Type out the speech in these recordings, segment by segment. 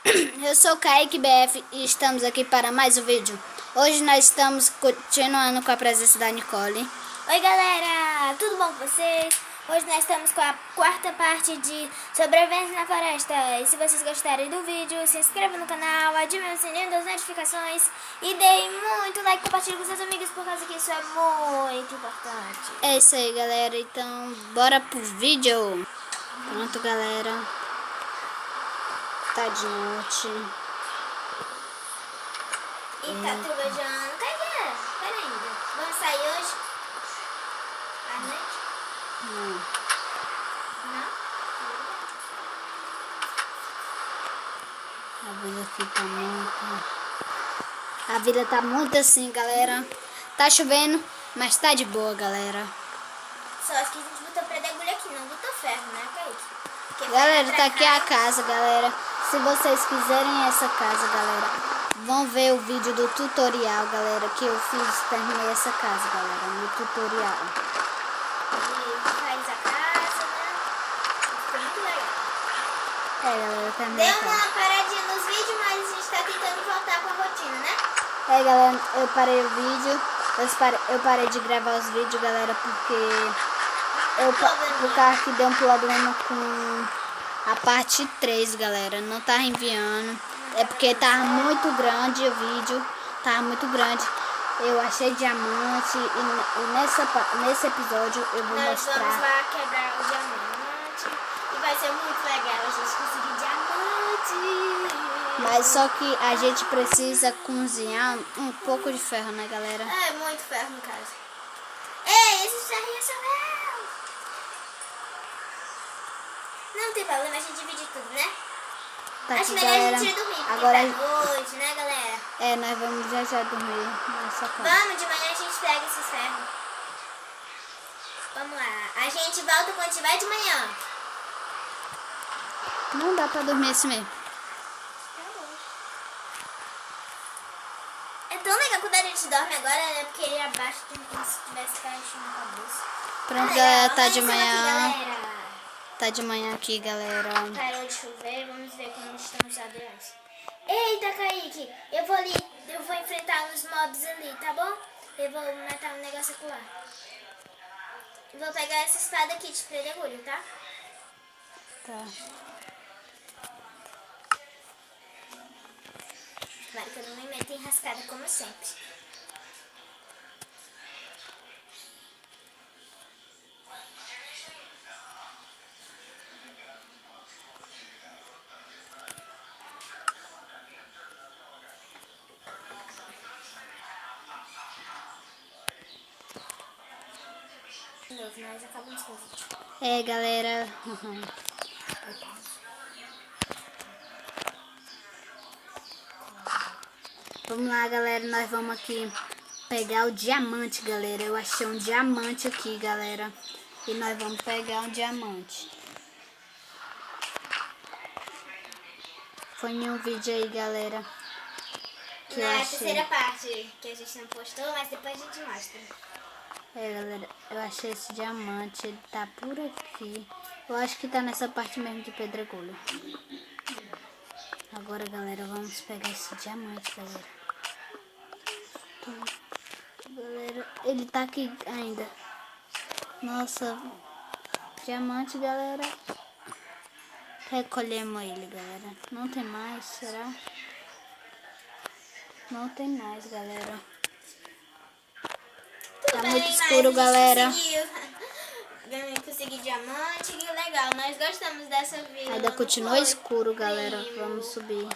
Eu sou Kaique BF e estamos aqui para mais um vídeo. Hoje nós estamos continuando com a presença da Nicole. Oi galera, tudo bom com vocês? Hoje nós estamos com a quarta parte de sobrevivência na floresta. E se vocês gostarem do vídeo, se inscreva no canal, ative o sininho das notificações e deem muito like e compartilhe com seus amigos, por causa que isso é muito importante. É isso aí, galera. Então, bora pro vídeo. Pronto, galera. Tá de noite. E tá trovejando. Cadê? Pera ainda. Vamos sair hoje? À noite? Não. Não? A vida aqui tá muito... A vida tá muito assim, galera. Tá chovendo, mas tá de boa, galera. Só acho que a gente botou predagulho aqui, não botou ferro, né, Kaique? Porque Galera, ferro tá pra aqui cá a casa, galera. Se vocês quiserem essa casa, galera, vão ver o vídeo do tutorial, galera, que eu fiz, terminei essa casa, galera, no tutorial. ele faz a casa, né? Ficou muito legal. Galera, terminei a Deu casa. uma paradinha nos vídeos, mas a gente tá tentando voltar com a rotina, né? Galera, eu parei o vídeo, eu parei de gravar os vídeos, galera, porque por causa que deu um problema com a parte 3, galera, não tá enviando, é porque tava muito grande o vídeo, tava muito grande. Eu achei diamante e nesse episódio eu vou Nós mostrar. vamos lá quebrar o diamante e vai ser muito legal a gente conseguir diamante. Mas só que a gente precisa cozinhar um pouco de ferro, né, galera? É, muito ferro no caso. Ei, esses ferrinhos são meus. Não tem problema, a gente divide tudo, né? Tá Acho aqui, melhor galera. a gente dormir, porque Agora tá noite, né, galera? nós vamos já dormir nessa casa. Vamos, de manhã a gente pega esses ferros. Vamos lá. A gente volta quando tiver de manhã. Não dá pra dormir assim mesmo. É tão legal quando a gente dorme agora, né? Porque ele abaixa como se tivesse caixinha na cabeça. Pronto, Ah, galera, legal. tá de Amanheceu aqui, manhã. galera. Tá de manhã aqui, galera. Parou de chover, vamos ver como estão os aviões. Eita, Kaique, eu vou enfrentar uns mobs ali, tá bom? Eu vou matar um negócio lá. Vou pegar essa espada aqui de pedregulho, tá? Tá. Claro que eu não me meto em rascada como sempre. De novo, nós acabamos com o vídeo. Galera. Vamos lá, galera. Nós vamos aqui pegar o diamante, galera. Eu achei um diamante aqui, galera. E nós vamos pegar um diamante. Foi em um vídeo aí, galera, que eu Na achei. terceira parte, que a gente não postou, mas depois a gente mostra. Galera, eu achei esse diamante, ele tá por aqui. Eu acho que tá nessa parte mesmo de pedregulho. Agora, galera, vamos pegar esse diamante, galera. Galera, ele tá aqui ainda. Nossa, diamante, galera. Recolhemos ele, galera. Não tem mais, será? Não tem mais, galera. Tá muito escuro, galera. Consegui diamante, que legal. Nós gostamos dessa vida. Ainda continua escuro, galera. Vamos subir.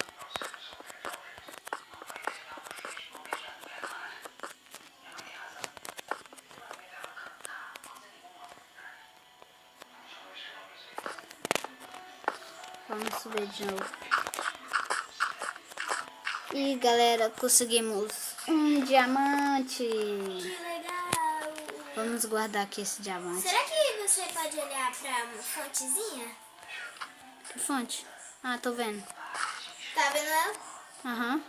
Vamos subir de novo. E galera, conseguimos um diamante. Que legal. Vamos guardar aqui esse diamante. Será que você pode olhar pra uma fontezinha? Que fonte? Ah, tô vendo. Tá vendo ela? Aham.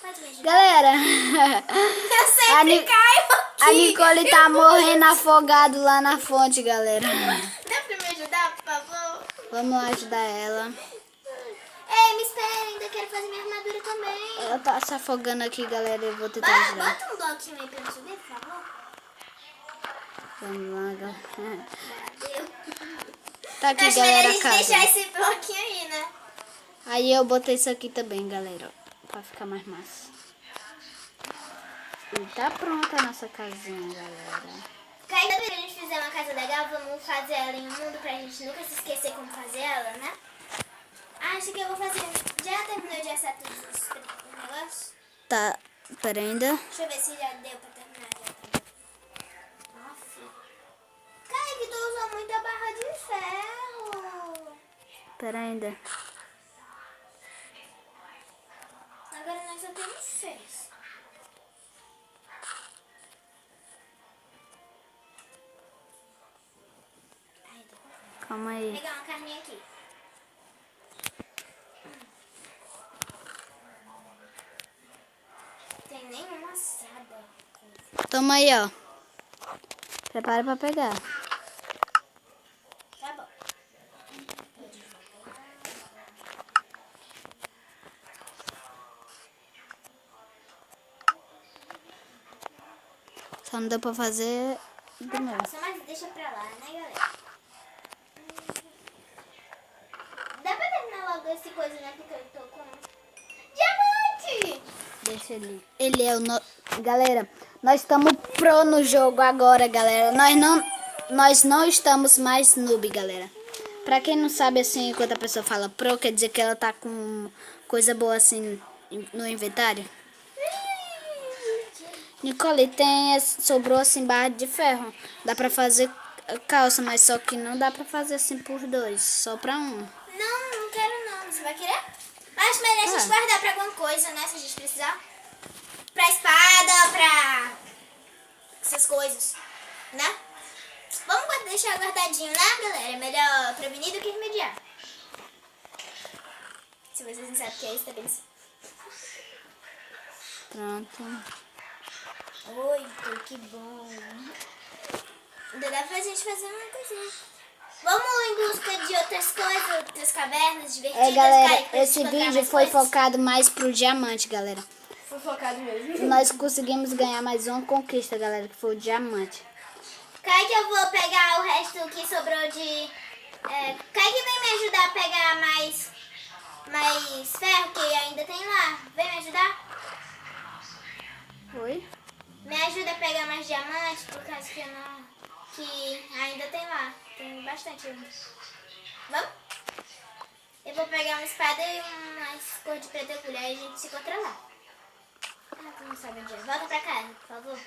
Pode me ajudar? Galera, Eu sempre caio aqui. a Nicole tá morrendo afogado lá na fonte, galera. Dá pra me ajudar, por favor? Vamos lá ajudar ela. Ei, me esperem, daqui fazer minha armadura também. Ela tá se afogando aqui, galera. Eu vou tentar ajudar. Bota um bloquinho aí pra eu subir, por favor. Vamos lá, galera. Deu. Tá aqui, Acho melhor a galera, a gente casa. deixar esse bloquinho aí, né? Aí eu botei isso aqui também, galera. Pra ficar mais massa. E tá pronta a nossa casinha, galera. Cada vez que a gente fizer uma casa legal, vamos fazer ela em um mundo pra gente nunca se esquecer como fazer ela, né? Acho que eu vou fazer. Já terminou de assar todos os negócios? Tá, pera ainda. Deixa eu ver se já deu pra terminar. Nossa. Kaique, tu usou muita barra de ferro. Pera ainda. Agora nós só temos 6. Calma Vou aí. pegar uma carninha aqui. Tem nenhuma assada. Toma aí, ó. Prepara pra pegar. Tá bom. Só não deu pra fazer do meu. Só mais deixa pra lá, né, galera? Dá pra terminar logo esse coisa, né? Porque eu tô com diamante! Deixa ele. Ele é o Galera, nós estamos pro no jogo agora, galera. Nós não estamos mais noob, galera. Pra quem não sabe, assim, quando a pessoa fala pro, quer dizer que ela tá com coisa boa, assim, no inventário. Nicole, sobrou, assim, barra de ferro. Dá pra fazer calça, mas só que não dá pra fazer, assim, por 2. Só pra 1. Não, não quero não. Você vai querer? Acho melhor a gente guardar pra alguma coisa, né? Se a gente precisar. Pra espada, pra essas coisas, né? Vamos deixar guardadinho, né, galera? É melhor prevenir do que remediar. Se vocês não sabem o que é isso, tá pensando. Pronto. Oi, que bom. Ainda dá pra gente fazer uma coisinha. Vamos em busca de outras coisas, outras cavernas divertidas. Galera, pra esse encontrar vídeo mais foi coisas. focado mais pro diamante, galera. Foi focado mesmo. Nós conseguimos ganhar mais uma conquista, galera, que foi o diamante. Kaique, eu vou pegar o resto que sobrou de... Kaique, vem me ajudar a pegar mais ferro que ainda tem lá. Vem me ajudar? Oi? Me ajuda a pegar mais diamantes, por causa que eu não... Que ainda tem lá. Tem bastante ainda. Vamos? Eu vou pegar uma espada e uma cor de preta colher e a gente se encontra lá. Ah, tu não sabe onde é. Volta pra casa, por favor.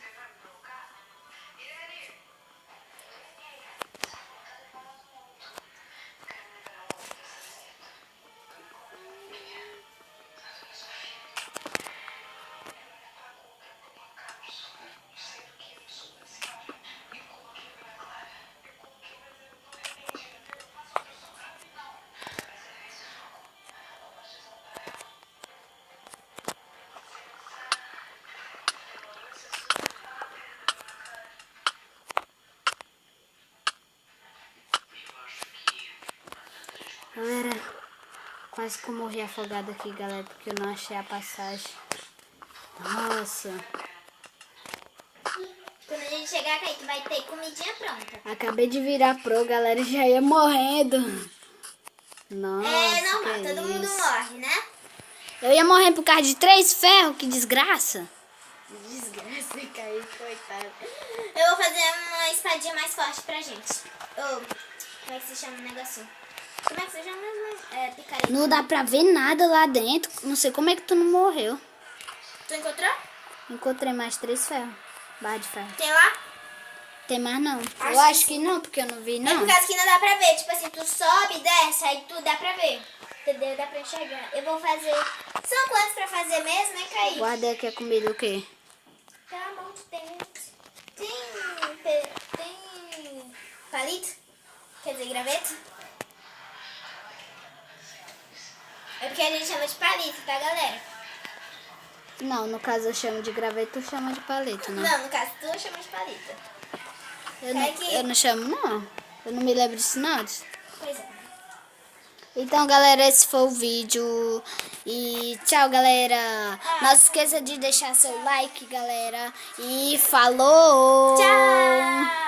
Galera, quase que eu morri afogada aqui, galera, porque eu não achei a passagem. Nossa. Quando a gente chegar, Kaique, vai ter comidinha pronta. Acabei de virar pro, galera, já ia morrendo. Nossa, É normal, que todo mundo isso. morre, né? Eu ia morrer por causa de 3 ferros, que desgraça. Desgraça, Kaique, coitado. Eu vou fazer uma espadinha mais forte pra gente. Como é que se chama o negocinho? Como é que se chama mesmo? Picareta. Não dá pra ver nada lá dentro. Não sei como é que tu não morreu. Tu encontrou? Encontrei mais 3 ferros. Barra de ferro. Tem lá? Tem mais não? Acho Eu que acho sim. que não, porque eu não vi É não. por causa que não dá pra ver. Tipo assim, tu sobe e desce, aí tu dá pra ver. Entendeu? Dá pra enxergar. Eu vou fazer... São quantos pra fazer mesmo, né, Kaique? Guardei aqui a comida, o quê? Tá bom, tem palito? Quer dizer, graveto? É porque a gente chama de palito, tá, galera? Não, no caso eu chamo de graveto, tu chama de palito, não? Não, no caso tu chama de palito. Eu não chamo, não. Eu não me lembro disso, não. Pois é. Então, galera, esse foi o vídeo. E tchau, galera. Não se esqueça de deixar seu like, galera. E falou! Tchau!